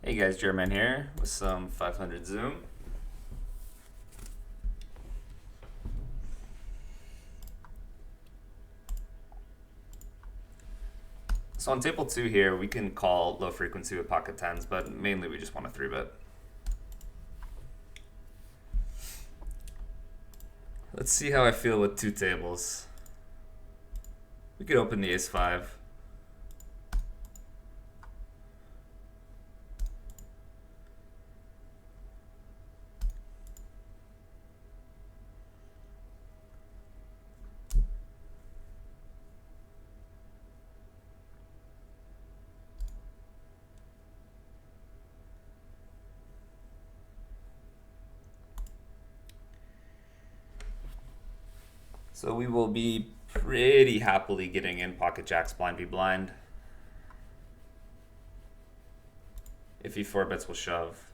Hey guys, Jarretman here with some 500 Zoom. So on table 2 here, we can call low frequency with pocket tens, but mainly we just want to 3-bet. Let's see how I feel with 2 tables. We could open the ace-5. So we will be pretty happily getting in pocket jacks blind v blind. If he 4-bets, we'll shove.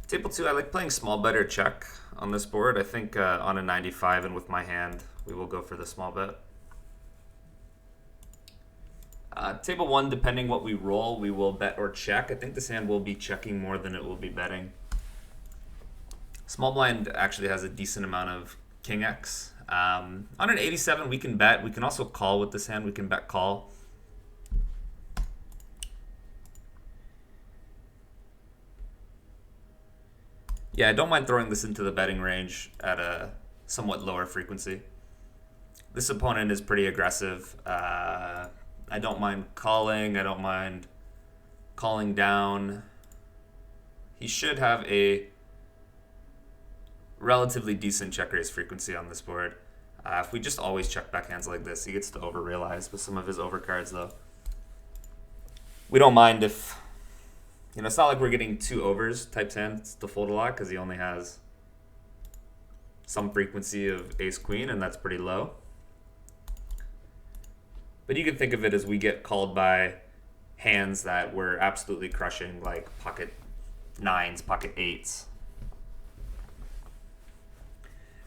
Table 2, I like playing small bet or check on this board. I think on a 95 and with my hand, we will go for the small bet. Table 1, depending what we roll, we will bet or check. I think this hand will be checking more than it will be betting. Small blind actually has a decent amount of king X. On an 87, we can bet. We can also call with this hand. We can bet call. Yeah, I don't mind throwing this into the betting range at a somewhat lower frequency. This opponent is pretty aggressive. I don't mind calling. I don't mind calling down. He should have a relatively decent check raise frequency on this board. If we just always check back hands like this, he gets to over-realize with some of his overcards, though. We don't mind if, it's not like we're getting 2 overs type hands to fold a lot because he only has some frequency of ace-queen, and that's pretty low. But you can think of it as we get called by hands that we're absolutely crushing, like pocket 9s, pocket 8s.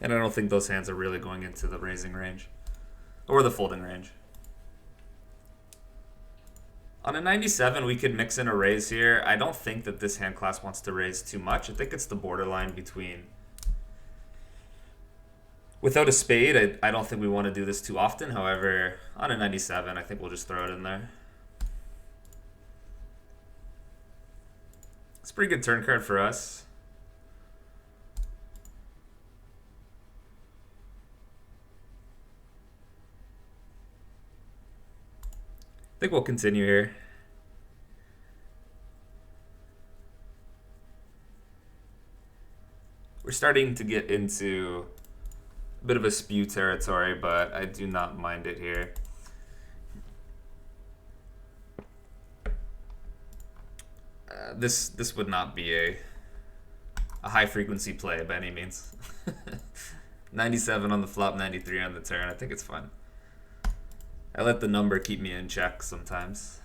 And I don't think those hands are really going into the raising range or the folding range. On a 97, we can mix in a raise here. I don't think that this hand class wants to raise too much. I think it's the borderline between. Without a spade, I don't think we want to do this too often. However, on a 97, I think we'll just throw it in there. It's a pretty good turn card for us. I think we'll continue here. We're starting to get into a bit of a spew territory, but I do not mind it here. This would not be a high frequency play by any means. 97 on the flop, 93 on the turn. I think it's fun. I let the number keep me in check sometimes.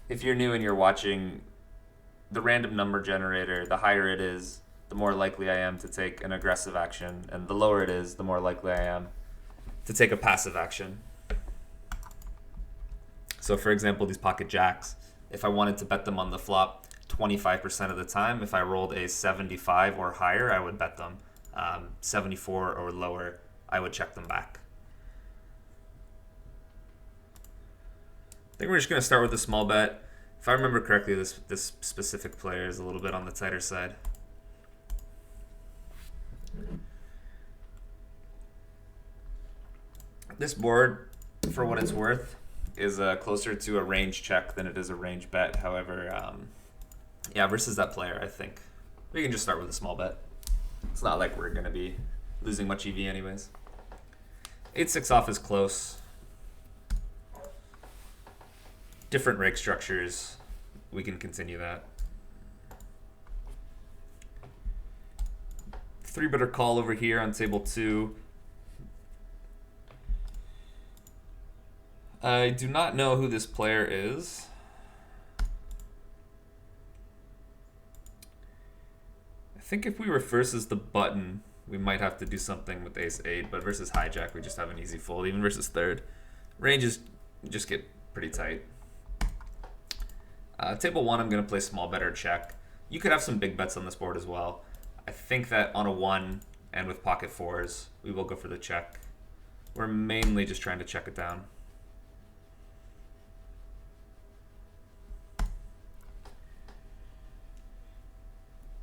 If you're new and you're watching the random number generator, the higher it is, the more likely I am to take an aggressive action, and the lower it is, the more likely I am to take a passive action. So for example, these pocket jacks, if I wanted to bet them on the flop 25% of the time, if I rolled a 75 or higher, I would bet them. 74 or lower, I would check them back. I think we're just going to start with a small bet. If I remember correctly, this specific player is a little bit on the tighter side. This board, for what it's worth, is closer to a range check than it is a range bet. However, yeah, versus that player, I think we can just start with a small bet. It's not like we're going to be losing much EV anyways. 8-6 off is close. Different rake structures. We can continue that. 3-better call over here on table 2. I do not know who this player is. I think if we were versus the button, we might have to do something with ace 8, but versus hijack, we just have an easy fold, even versus third. Ranges just get pretty tight. Table 1, I'm going to play small bet or check. You could have some big bets on this board as well. I think that on a 1 and with pocket 4s, we will go for the check. We're mainly just trying to check it down.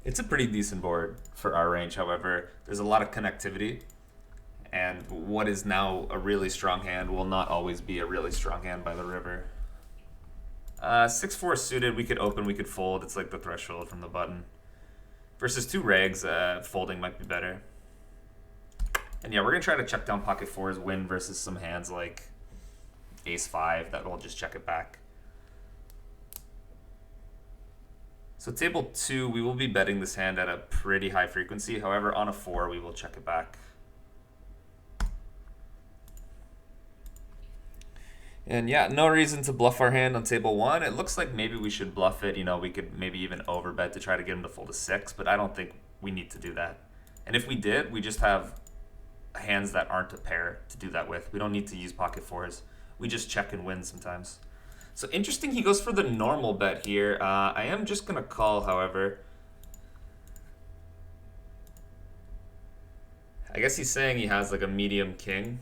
It's a pretty decent board for our range, however. There's a lot of connectivity, and what is now a really strong hand will not always be a really strong hand by the river. 6-4 suited, we could open, we could fold. It's like the threshold from the button. Versus 2 regs, folding might be better. And yeah, we're going to try to check down pocket 4s, win versus some hands like ace 5 that will just check it back. So table 2, we will be betting this hand at a pretty high frequency. However, on a 4, we will check it back. And yeah, no reason to bluff our hand on table 1. It looks like maybe we should bluff it. You know, we could maybe even overbet to try to get him to fold a 6, but I don't think we need to do that. And if we did, we just have hands that aren't a pair to do that with. We don't need to use pocket 4s. We just check and win sometimes. So interesting, he goes for the normal bet here. I am just going to call, however. I guess he's saying he has like a medium king.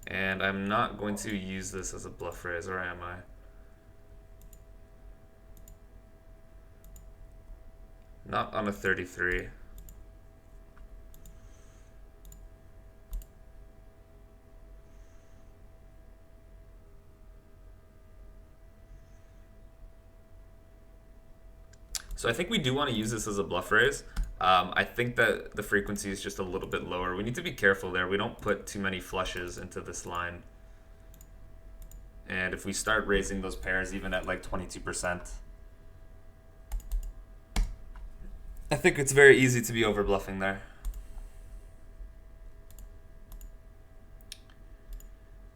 And I'm not going to use this as a bluff raise, or am I? Not on a 33. So I think we do want to use this as a bluff raise. I think that the frequency is just a little bit lower. We need to be careful there. We don't put too many flushes into this line. And if we start raising those pairs even at like 22%, I think it's very easy to be over bluffing there.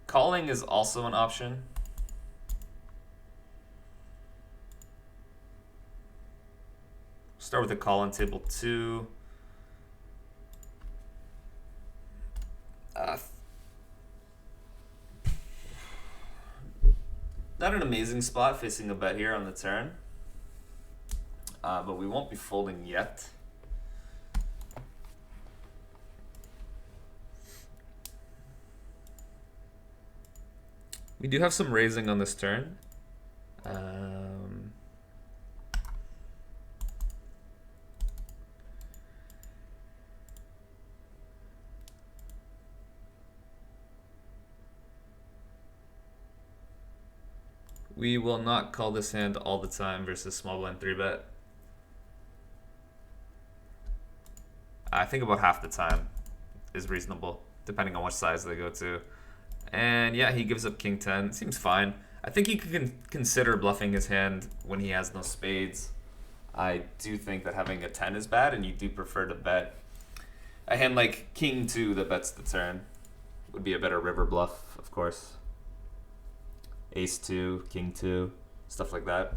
Calling is also an option. Start with a call on table 2. Not an amazing spot facing a bet here on the turn, but we won't be folding yet. We do have some raising on this turn. We will not call this hand all the time versus small blind 3-bet. I think about half the time is reasonable, depending on what size they go to. And yeah, he gives up king 10. Seems fine. I think he could consider bluffing his hand when he has no spades. I do think that having a 10 is bad, and you do prefer to bet a hand like king 2 that bets the turn. Would be a better river bluff, of course. Ace 2, king 2, stuff like that.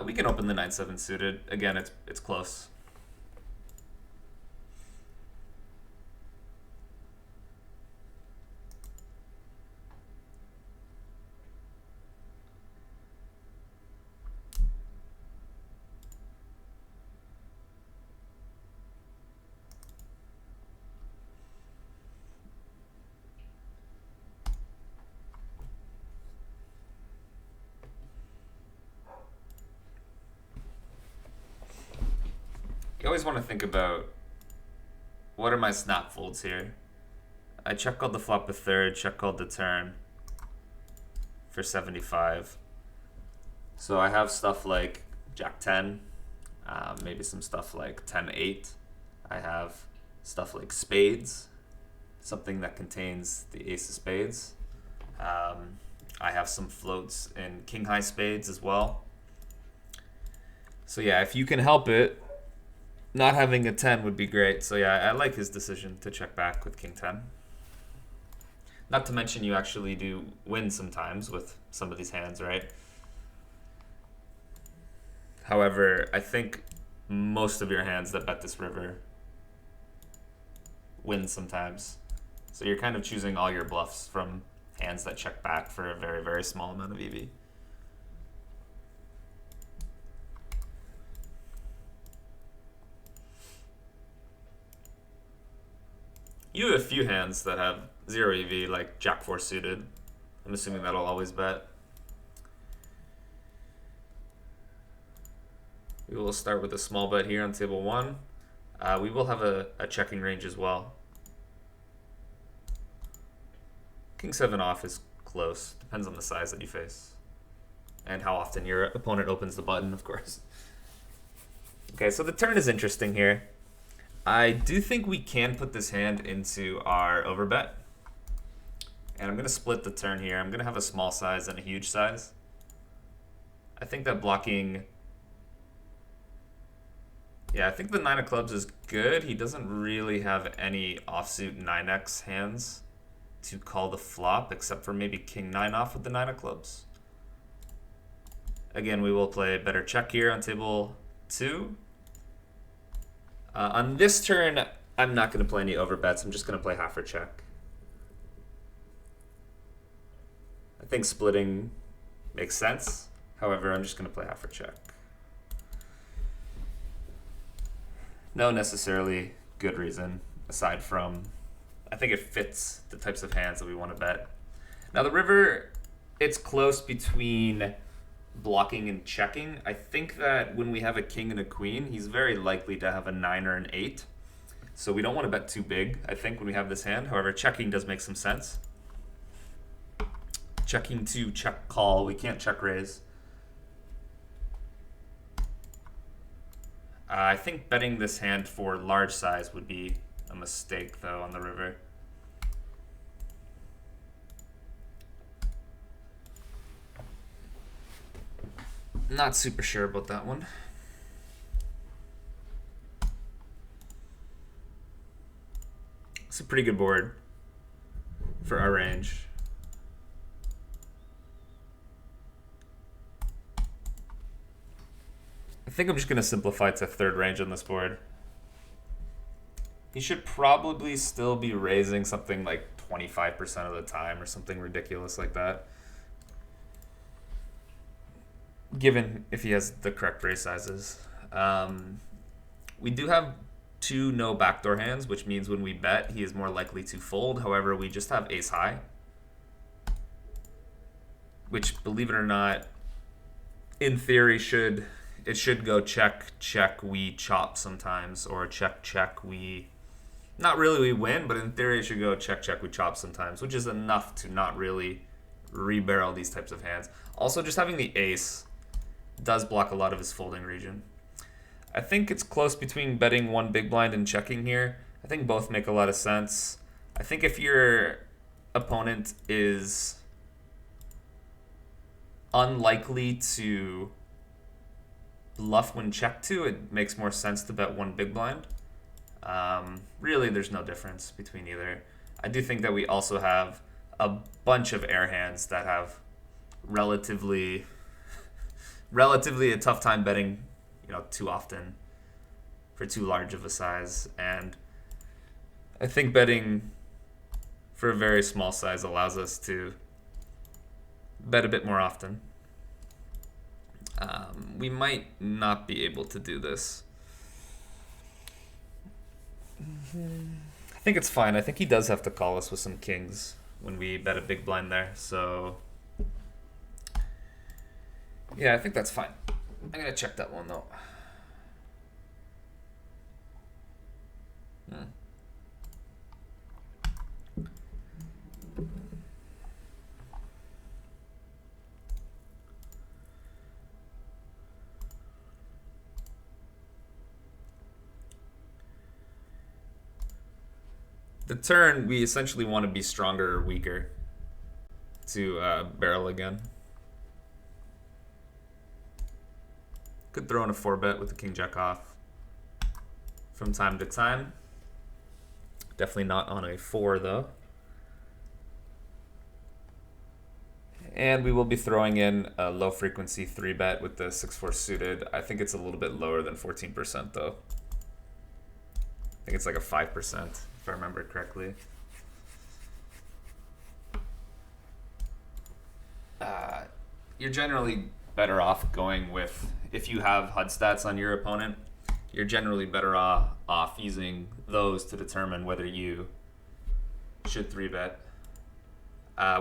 We can open the 9-7 suited. Again, it's close. You always want to think about, what are my snap folds here? I check called the flop a third, check called the turn for 75. So I have stuff like Jack 10, maybe some stuff like 10-8. I have stuff like spades, something that contains the ace of spades. I have some floats in king high spades as well. So yeah, if you can help it, not having a 10 would be great. So yeah, I like his decision to check back with king 10. Not to mention you actually do win sometimes with some of these hands, right? However, I think most of your hands that bet this river win sometimes. So you're kind of choosing all your bluffs from hands that check back for a very, very small amount of EV. You have a few hands that have 0 EV, like Jack 4 suited. I'm assuming that'll always bet. We will start with a small bet here on table 1. We will have a checking range as well. King 7 off is close. Depends on the size that you face. And how often your opponent opens the button, of course. Okay, so the turn is interesting here. I do think we can put this hand into our overbet. And I'm going to split the turn here. I'm going to have a small size and a huge size. I think that blocking... Yeah, I think the 9 of clubs is good. He doesn't really have any offsuit 9x hands to call the flop, except for maybe king 9 off with the 9 of clubs. Again, we will play better check here on table 2. On this turn, I'm not going to play any overbets. I'm just going to play half or check. I think splitting makes sense. However, I'm just going to play half or check. No necessarily good reason, aside from I think it fits the types of hands that we want to bet. Now the river, it's close between blocking and checking. I think that when we have a king and a queen, he's very likely to have a 9 or an 8. So we don't want to bet too big, I think, when we have this hand. However, checking does make some sense. Checking to check call. We can't check raise. I think betting this hand for large size would be a mistake, though, on the river. Not super sure about that one. It's a pretty good board for our range. I think I'm just going to simplify to third range on this board. He should probably still be raising something like 25% of the time or something ridiculous like that, given if he has the correct raise sizes. We do have 2 no backdoor hands, which means when we bet, he is more likely to fold. However, we just have ace high, which, believe it or not, in theory should go check, check, we chop sometimes, or check, check, we... Not really we win, but in theory it should go check, check, we chop sometimes, which is enough to not really rebarrel these types of hands. Also, just having the ace does block a lot of his folding region. I think it's close between betting 1 big blind and checking here. I think both make a lot of sense. I think if your opponent is unlikely to bluff when checked to, it makes more sense to bet 1 big blind. Really, there's no difference between either. I do think that we also have a bunch of air hands that have relatively a tough time betting, too often for too large of a size. And I think betting for a very small size allows us to bet a bit more often. We might not be able to do this. I think it's fine. I think he does have to call us with some kings when we bet a big blind there. So, yeah, I think that's fine. I'm going to check that one, though. The turn, we essentially want to be stronger or weaker to barrel again. Could throw in a 4-bet with the king jack off from time to time. Definitely not on a 4 though. And we will be throwing in a low frequency 3-bet with the 6-4 suited. I think it's a little bit lower than 14% though. I think it's like a 5% if I remember correctly. You're generally better off going with, if you have HUD stats on your opponent, you're generally better off using those to determine whether you should 3-bet.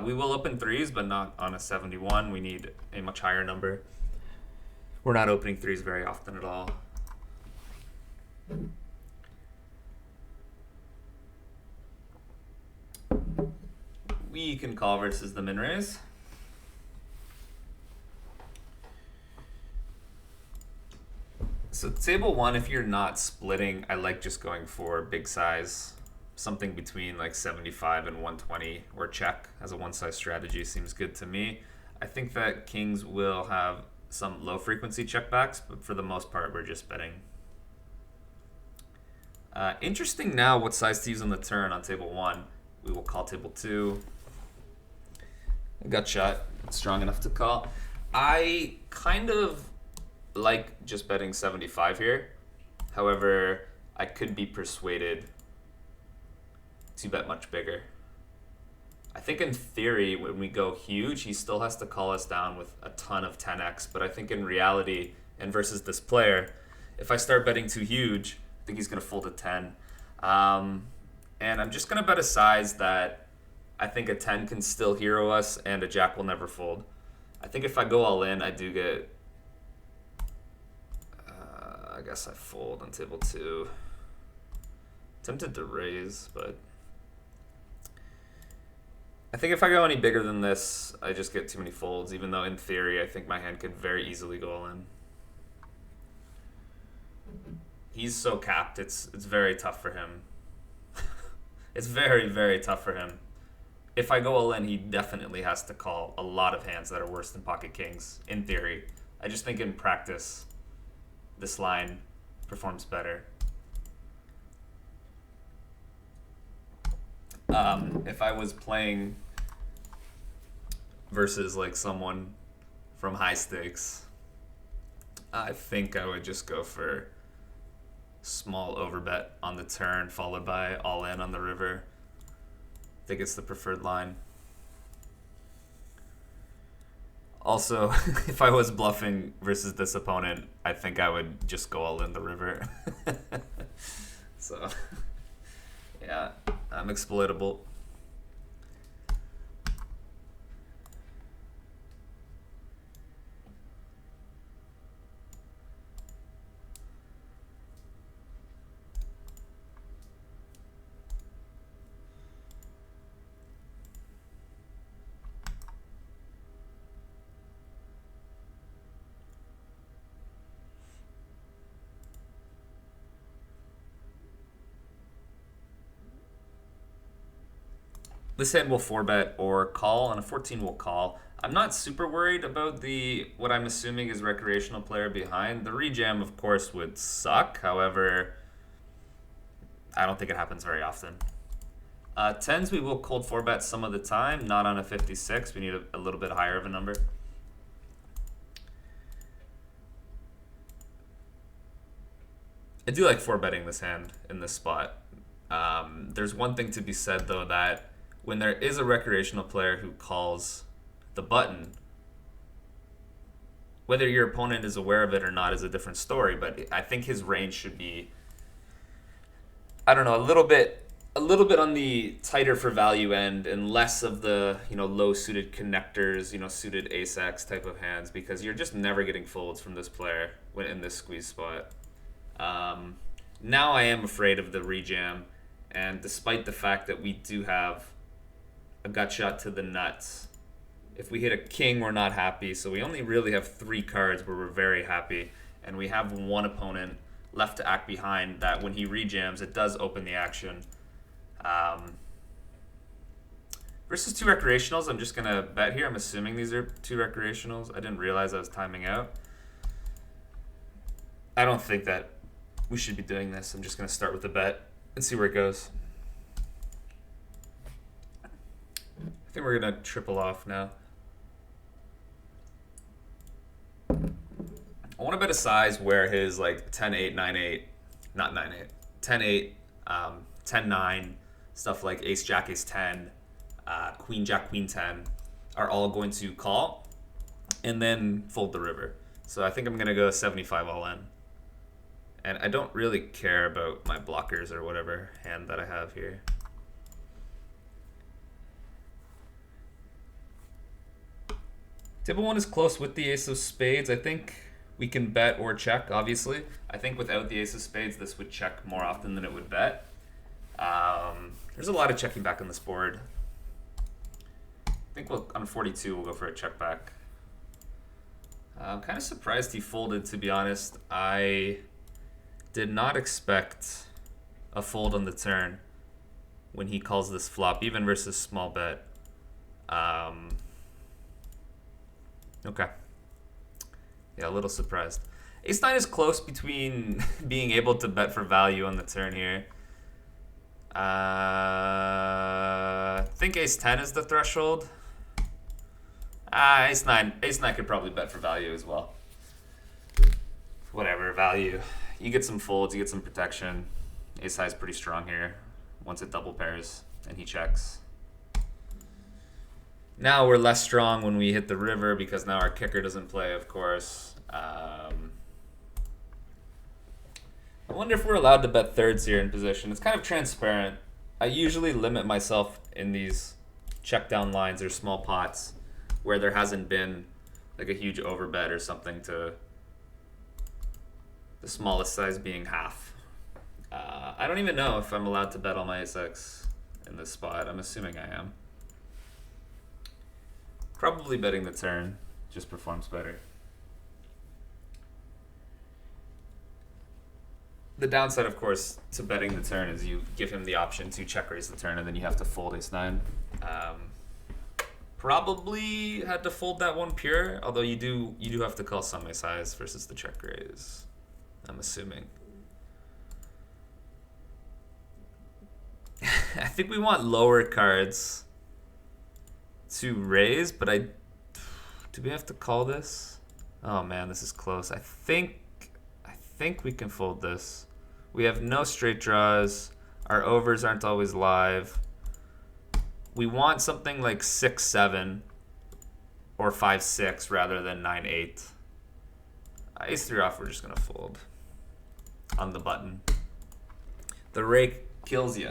We will open threes, but not on a 71. We need a much higher number. We're not opening threes very often at all. We can call versus the min raise. So table one, if you're not splitting, I like just going for big size. Something between like 75 and 120 or check as a one size strategy seems good to me. I think that kings will have some low frequency checkbacks, but for the most part, we're just betting. Interesting now what size to use on the turn on table one. We will call table two. Gut shot, strong enough to call. I kind of like just betting 75 here. However, I could be persuaded to bet much bigger. I think in theory, when we go huge, he still has to call us down with a ton of 10x. But I think in reality, and versus this player, if I start betting too huge, I think he's going to fold a 10. And I'm just going to bet a size that I think a 10 can still hero us and a jack will never fold. I think if I go all in, I do get... I guess I fold on table two. Tempted to raise, but... I think if I go any bigger than this, I just get too many folds, even though in theory I think my hand could very easily go all in. He's so capped, it's very tough for him. It's very, very tough for him. If I go all in, he definitely has to call a lot of hands that are worse than pocket kings, in theory. I just think in practice, this line performs better. If I was playing versus like someone from high stakes, I think I would just go for small overbet on the turn followed by all in on the river. I think it's the preferred line. Also, if I was bluffing versus this opponent, I think I would just go all in the river. So, yeah, I'm exploitable. This hand will 4-bet or call. On a 14 will call. I'm not super worried about what I'm assuming is recreational player behind. The rejam, of course, would suck. However, I don't think it happens very often. 10s, we will cold 4-bet some of the time. Not on a 56. We need a little bit higher of a number. I do like 4-betting this hand in this spot. There's one thing to be said, though, that when there is a recreational player who calls the button, whether your opponent is aware of it or not is a different story, but I think his range should be, I don't know, a little bit on the tighter for value end and less of the, low suited connectors, suited ace-x type of hands, because you're just never getting folds from this player when in this squeeze spot. Now I am afraid of the rejam, and despite the fact that we do have a gut shot to the nuts, if we hit a king, we're not happy. So we only really have 3 cards where we're very happy, and we have one opponent left to act behind that when he rejams, it does open the action. Versus 2 recreationals, I'm just gonna bet here. I'm assuming these are 2 recreationals. I didn't realize I was timing out. I don't think that we should be doing this. I'm just gonna start with the bet and see where it goes. I think we're gonna triple off now. I want to bet a size where his like 10-8, 9-8, not 9-8, 10-8, 10-9, stuff like ace jack ace 10, queen jack queen 10 are all going to call and then fold the river. So I think I'm going to go 75 all in. And I don't really care about my blockers or whatever hand that I have here. Table 1 is close with the ace of spades. I think we can bet or check, obviously. I think without the ace of spades, this would check more often than it would bet. There's a lot of checking back on this board. I think on 42, we'll go for a check back. I'm kind of surprised he folded, to be honest. I did not expect a fold on the turn when he calls this flop, even versus small bet. Okay. Yeah, a little surprised. Ace-9 is close between being able to bet for value on the turn here. I think ace-10 is the threshold. Ace-9 could probably bet for value as well. Whatever, value. You get some folds, you get some protection. Ace-high is pretty strong here once it double pairs and he checks. Now we're less strong when we hit the river because now our kicker doesn't play, of course. I wonder if we're allowed to bet thirds here in position. It's kind of transparent. I usually limit myself in these check down lines or small pots where there hasn't been like a huge overbet or something to the smallest size being half. I don't even know if I'm allowed to bet all my ace-x in this spot. I'm assuming I am. Probably betting the turn just performs better. The downside, of course, to betting the turn is you give him the option to check raise the turn and then you have to fold ace-9. Probably had to fold that one pure, although you do have to call some ace-highs versus the check raise, I'm assuming. I think we want lower cards to raise, but do we have to call this? Oh man, this is close. I think we can fold this. We have no straight draws. Our overs aren't always live. We want something like 6-7 or 5-6 rather than 9-8. Ace-3 off, we're just gonna fold on the button. The rake kills you.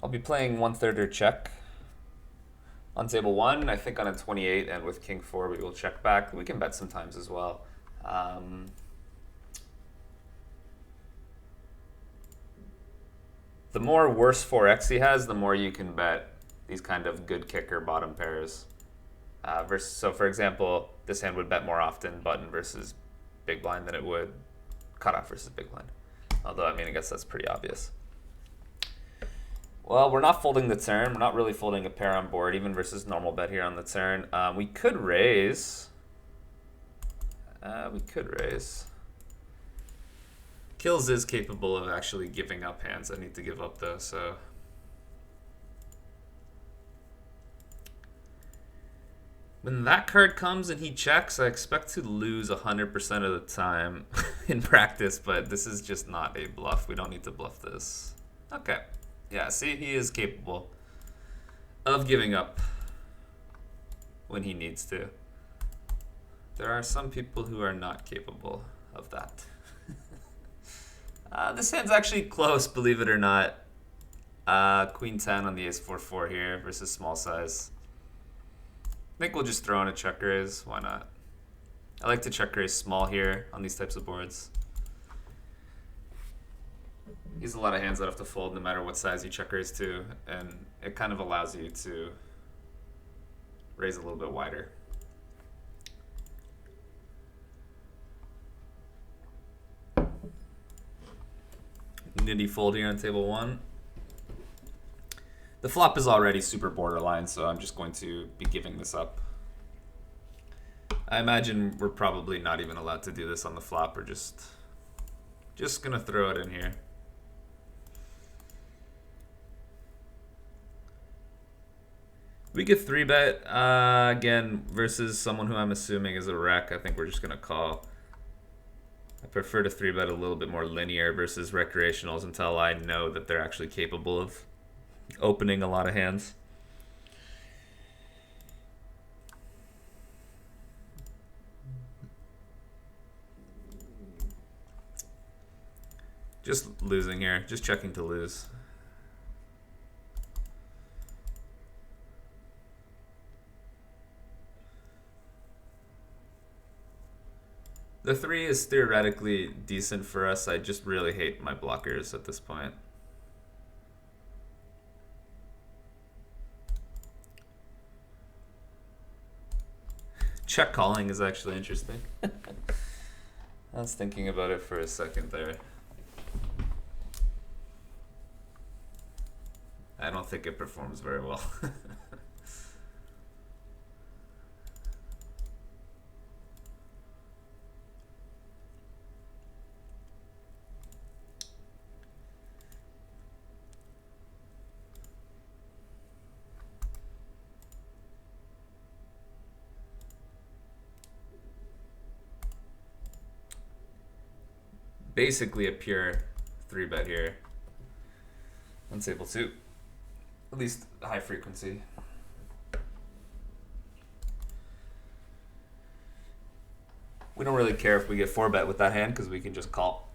I'll be playing 1/3 check on table 1. I think on a 28 and with king 4 we will check back. We can bet sometimes as well. The more worse 4x he has, the more you can bet these kind of good kicker bottom pairs. So for example, this hand would bet more often button versus big blind than it would cutoff versus big blind. Although, I mean, I guess that's pretty obvious. Well, we're not folding the turn. We're not really folding a pair on board, even versus normal bet here on the turn. We could raise. Kills is capable of actually giving up hands I need to give up, though, so. When that card comes and he checks, I expect to lose 100% of the time in practice, but this is just not a bluff. We don't need to bluff this. Okay. Yeah, see, he is capable of giving up when he needs to. There are some people who are not capable of that. This hand's actually close, believe it or not. Queen 10 on the ace 4-4 here versus small size. I think we'll just throw in a check raise. Why not? I like to check raise small here on these types of boards. He's a lot of hands that have to fold no matter what size you check raise to, and it kind of allows you to raise a little bit wider. Nitty fold here on table 1. The flop is already super borderline, so I'm just going to be giving this up. I imagine we're probably not even allowed to do this on the flop. We're just gonna throw it in here. We could 3-bet again versus someone who I'm assuming is a wreck. I think we're just gonna call. I prefer to 3-bet a little bit more linear versus recreationals until I know that they're actually capable of opening a lot of hands. Just losing here, just checking to lose. The 3 is theoretically decent for us. I just really hate my blockers at this point. Check calling is actually interesting. I was thinking about it for a second there. I don't think it performs very well. Basically a pure 3-bet here on table 2. At least high frequency. We don't really care if we get 4-bet with that hand because we can just call.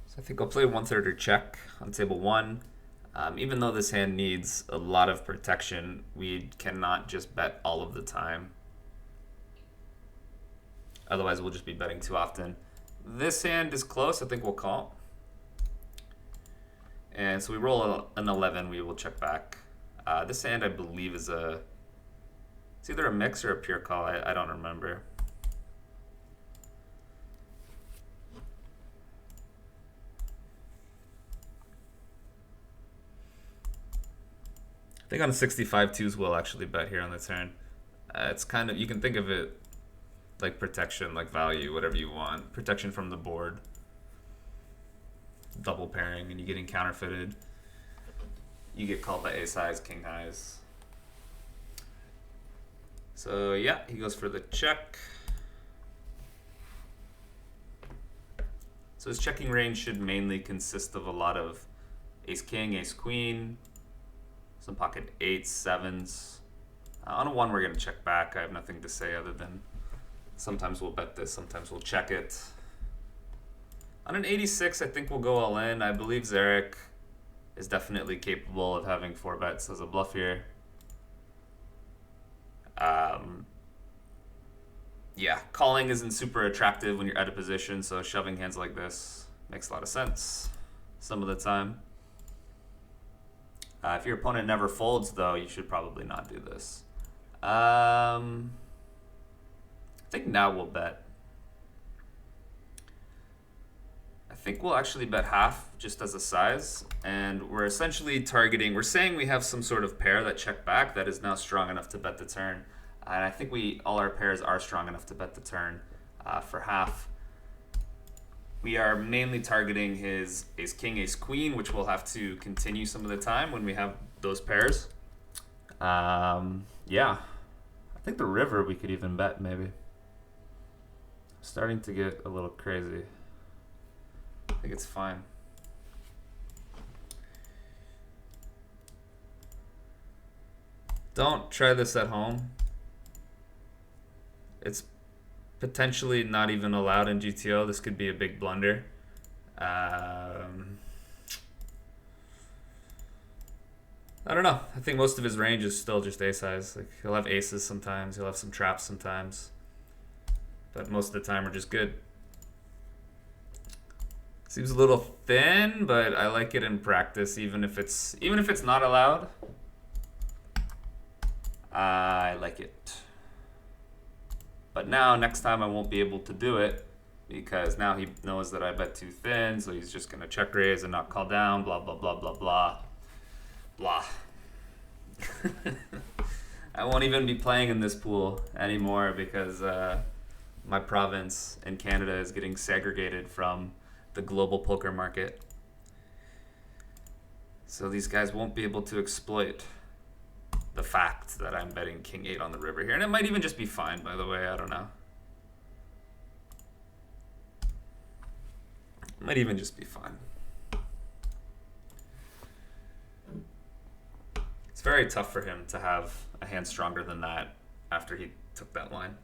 So I think I'll play 1/3 or check on table 1. Even though this hand needs a lot of protection, we cannot just bet all of the time. Otherwise, we'll just be betting too often. This hand is close. I think we'll call. And so we roll an 11. We will check back. This hand, I believe, is it's either a mix or a pure call. I don't remember. I think on a 65 twos we'll actually bet here on the turn. It's kind of, you can think of it like protection, like value, whatever you want. Protection from the board. Double pairing and you getting counterfeited. You get called by ace highs, king highs. So yeah, he goes for the check. So his checking range should mainly consist of a lot of ace king, ace queen, some pocket 8s, 7s. On a 1 we're going to check back. I have nothing to say other than sometimes we'll bet this, sometimes we'll check it. On an 86 I think we'll go all in. I believe Zarek is definitely capable of having 4 bets as a bluff here. Yeah, calling isn't super attractive when you're out of position, so shoving hands like this makes a lot of sense some of the time. If your opponent never folds, though, you should probably not do this. I think now we'll bet. I think we'll actually bet half just as a size. And we're essentially targeting, we're saying we have some sort of pair that check back that is now strong enough to bet the turn. And I think all our pairs are strong enough to bet the turn for half. We are mainly targeting his ace king, ace queen, which we'll have to continue some of the time when we have those pairs. Yeah, I think the river we could even bet maybe. Starting to get a little crazy. I think it's fine. Don't try this at home. It's potentially not even allowed in GTO. This could be a big blunder. I don't know. I think most of his range is still just ace highs. Like he'll have aces sometimes. He'll have some traps sometimes. but most of the time are just good. Seems a little thin, but I like it in practice, even if it's not allowed. I like it. But now, next time I won't be able to do it because now he knows that I bet too thin, so he's just gonna check raise and not call down, blah, blah, blah, blah, blah. Blah. I won't even be playing in this pool anymore because my province in Canada is getting segregated from the global poker market. So these guys won't be able to exploit the fact that I'm betting King 8 on the river here. And it might even just be fine, by the way. I don't know. It might even just be fine. It's very tough for him to have a hand stronger than that after he took that line.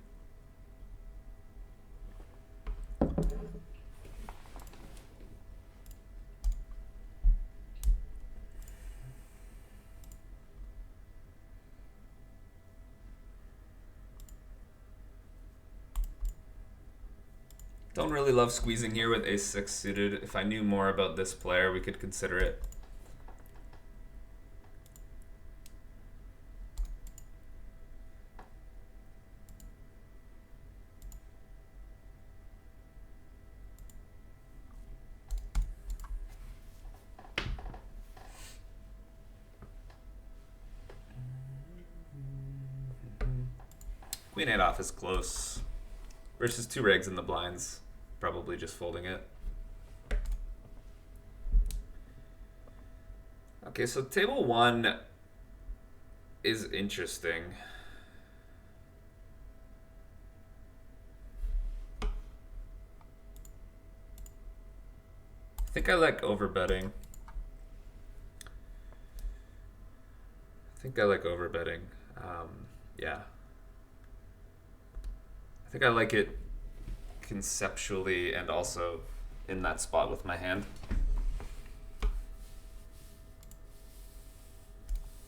Don't really love squeezing here with ace-6 suited. If I knew more about this player, we could consider it. Queen 8 off is close. Versus 2 regs in the blinds. Probably just folding it. Okay, so table 1 is interesting. I think I like overbetting. Yeah. I think I like it conceptually and also in that spot with my hand.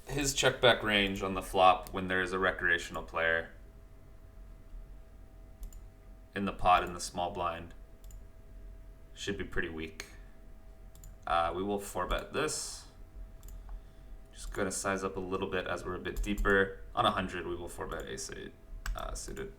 His check back range on the flop when there is a recreational player in the pot in the small blind should be pretty weak. We will 4-bet this. Just gonna size up a little bit as we're a bit deeper. On 100, we will 4-bet ace-8 suited.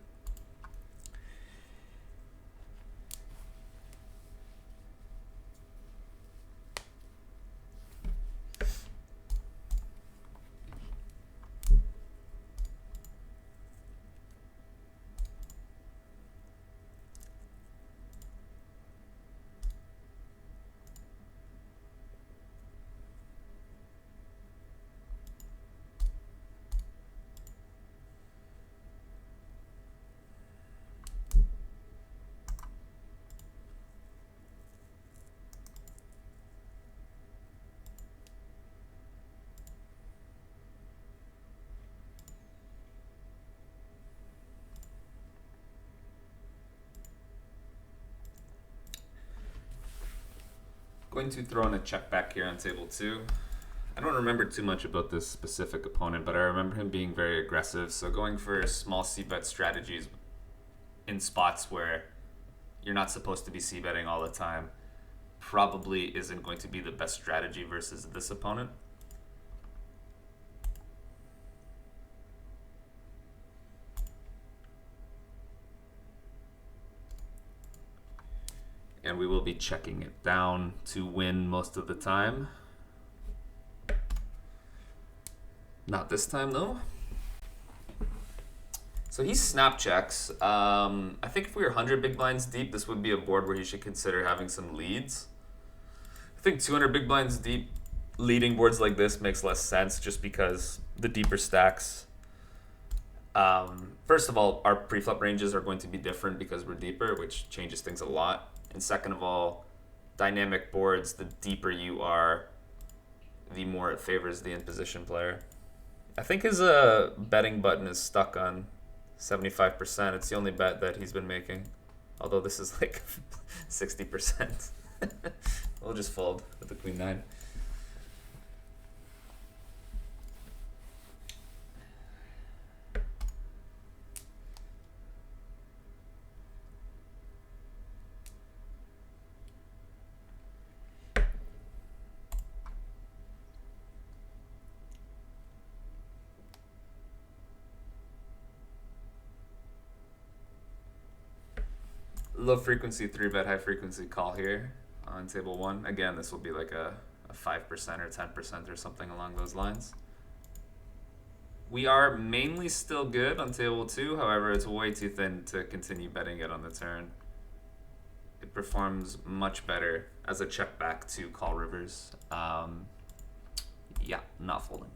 Going to throw in a check back here on table 2. I don't remember too much about this specific opponent, but I remember him being very aggressive. So going for small c-bet strategies in spots where you're not supposed to be c-betting all the time probably isn't going to be the best strategy versus this opponent. And we will be checking it down to win most of the time. Not this time though. So he snap checks. I think if we were 100 big blinds deep, this would be a board where he should consider having some leads. I think 200 big blinds deep, leading boards like this makes less sense just because the deeper stacks. First of all, our preflop ranges are going to be different because we're deeper, which changes things a lot. And second of all, dynamic boards, the deeper you are, the more it favors the in-position player. I think his betting button is stuck on 75%. It's the only bet that he's been making. Although this is like 60%. We'll just fold with the queen 9. low frequency 3-bet, high frequency call here on table 1. Again, this will be like a 5% or 10% or something along those lines. We are mainly still good on table 2, however, it's way too thin to continue betting it on the turn. It performs much better as a check back to call rivers. Yeah, not folding.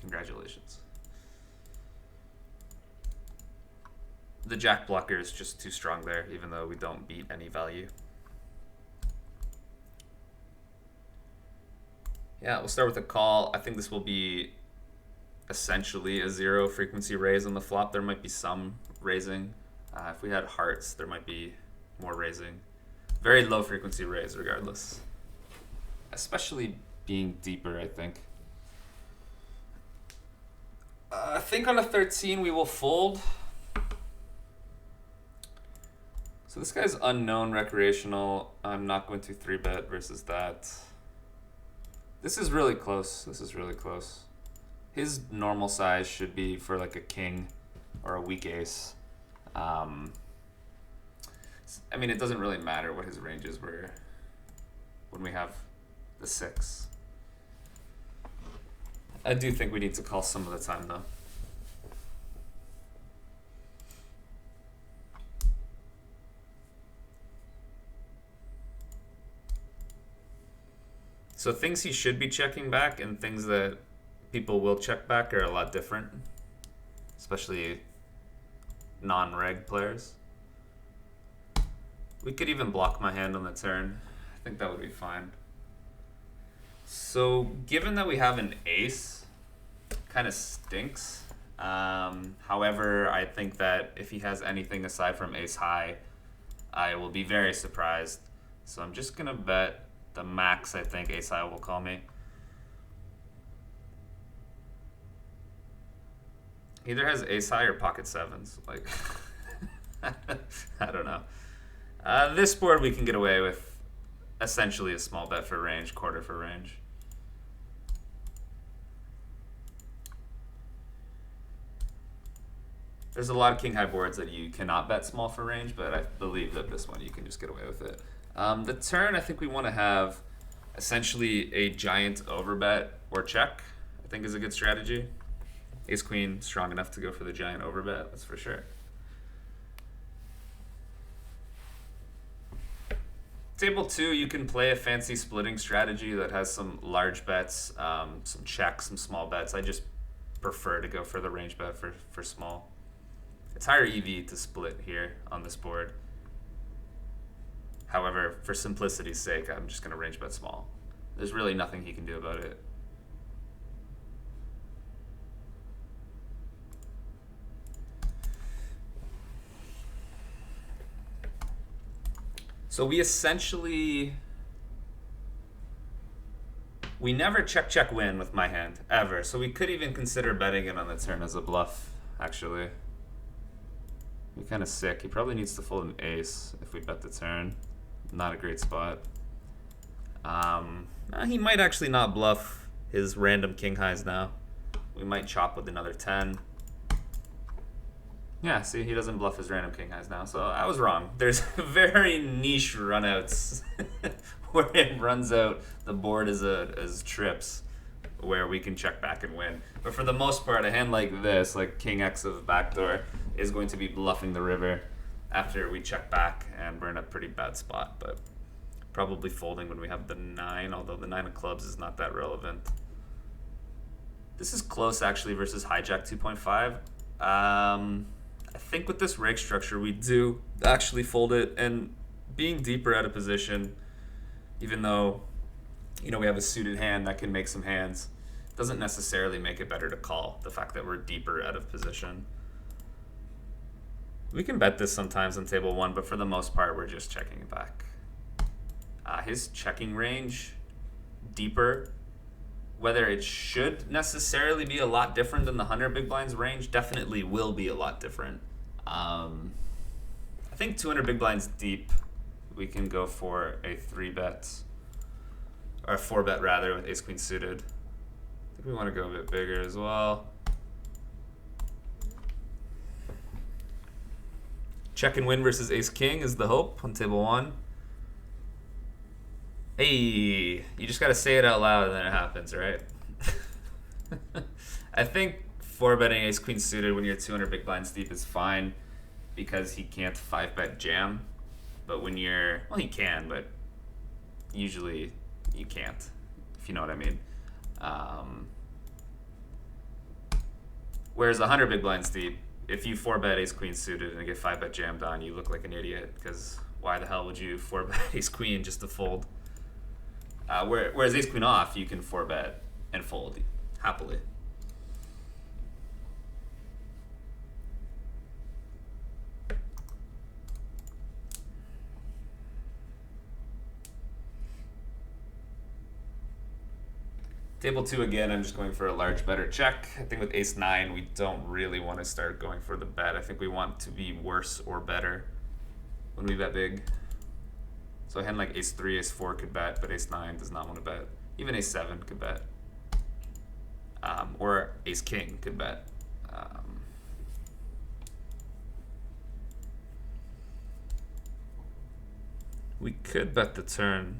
Congratulations. The jack blocker is just too strong there, even though we don't beat any value. Yeah, we'll start with a call. I think this will be essentially a 0 frequency raise on the flop. There might be some raising. If we had hearts, there might be more raising. Very low frequency raise regardless. Especially being deeper, I think. I think on a 13 we will fold. So this guy's unknown recreational. I'm not going to 3-bet versus that. This is really close. This is really close. His normal size should be for like a king or a weak ace. I mean, it doesn't really matter what his ranges were when we have the 6. I do think we need to call some of the time though. So things he should be checking back and things that people will check back are a lot different, especially non-reg players. We could even block my hand on the turn. I think that would be fine. So given that we have an ace, kind of stinks. However, I think that if he has anything aside from ace high, I will be very surprised. So I'm just gonna bet the max. I think ace high will call me. Either has ace high or pocket sevens. Like, I don't know. This board we can get away with essentially a small bet for range, quarter for range. There's a lot of king high boards that you cannot bet small for range, but I believe that this one you can just get away with it. The turn, I think we want to have essentially a giant overbet or check, I think is a good strategy. Ace queen strong enough to go for the giant overbet, that's for sure. Table 2, you can play a fancy splitting strategy that has some large bets, some checks, some small bets. I just prefer to go for the range bet for small. It's higher EV to split here on this board. However, for simplicity's sake, I'm just going to range bet small. There's really nothing he can do about it. So we essentially, we never check win with my hand, ever. So we could even consider betting it on the turn as a bluff, actually. We're kind of sick. He probably needs to fold an ace if we bet the turn. Not a great spot. He might actually not bluff his random king highs now. We might chop with another 10. Yeah, see, he doesn't bluff his random king highs now, so I was wrong. There's very niche runouts where it runs out the board as trips where we can check back and win. But for the most part, a hand like this, like king X of backdoor, is going to be bluffing the river after we check back, and we're in a pretty bad spot, but probably folding when we have the 9, although the 9 of clubs is not that relevant. This is close actually versus hijack 2.5. I think with this rake structure, we do actually fold it, and being deeper out of position, even though, you know, we have a suited hand that can make some hands, doesn't necessarily make it better to call, the fact that we're deeper out of position. We can bet this sometimes on table 1, but for the most part, we're just checking it back. His checking range, deeper, whether it should necessarily be a lot different than the 100 big blinds range, definitely will be a lot different. I think 200 big blinds deep, we can go for a 3-bet, or a 4-bet rather, with ace queen suited. I think we want to go a bit bigger as well. Check and win versus ace king is the hope on table 1. Hey, you just gotta say it out loud and then it happens, right? I think 4-betting ace queen suited when you're 200 big blinds deep is fine because he can't 5-bet jam. But when you're, well, he can, but usually you can't, if you know what I mean. Whereas 100 big blinds deep, if you 4-bet ace queen suited and get 5-bet jammed on, you look like an idiot because why the hell would you 4-bet ace queen just to fold? Whereas ace queen off, you can 4-bet and fold happily. Table 2 again, I'm just going for a large better check. I think with ace 9, we don't really want to start going for the bet. I think we want to be worse or better when we bet big. So a hand like ace 3, ace 4 could bet, but ace 9 does not want to bet. Even ace 7 could bet. Or ace king could bet. We could bet the turn.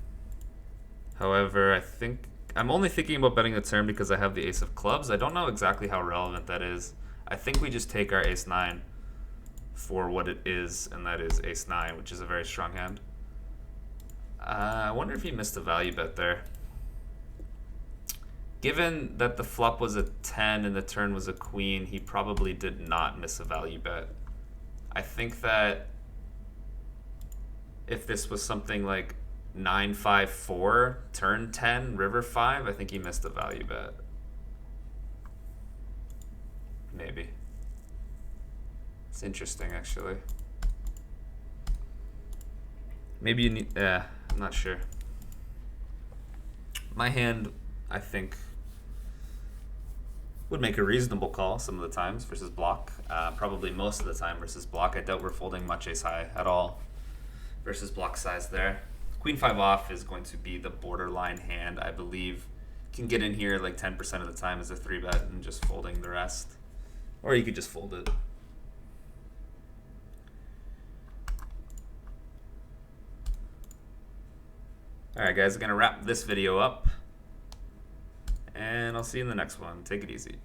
However, I think I'm only thinking about betting the turn because I have the ace of clubs. I don't know exactly how relevant that is. I think we just take our ace 9 for what it is, and that is ace 9, which is a very strong hand. I wonder if he missed a value bet there. Given that the flop was a 10 and the turn was a queen, he probably did not miss a value bet. I think that if this was something like 9-5-4, turn 10, river 5, I think he missed a value bet. Maybe. It's interesting, actually. Maybe you need, I'm not sure. My hand, I think, would make a reasonable call some of the times versus block. Probably most of the time versus block. I doubt we're folding much ace high at all versus block size there. Queen 5 off is going to be the borderline hand, I believe. Can get in here like 10% of the time as a 3-bet and just folding the rest. Or you could just fold it. Alright guys, I'm going to wrap this video up. And I'll see you in the next one. Take it easy.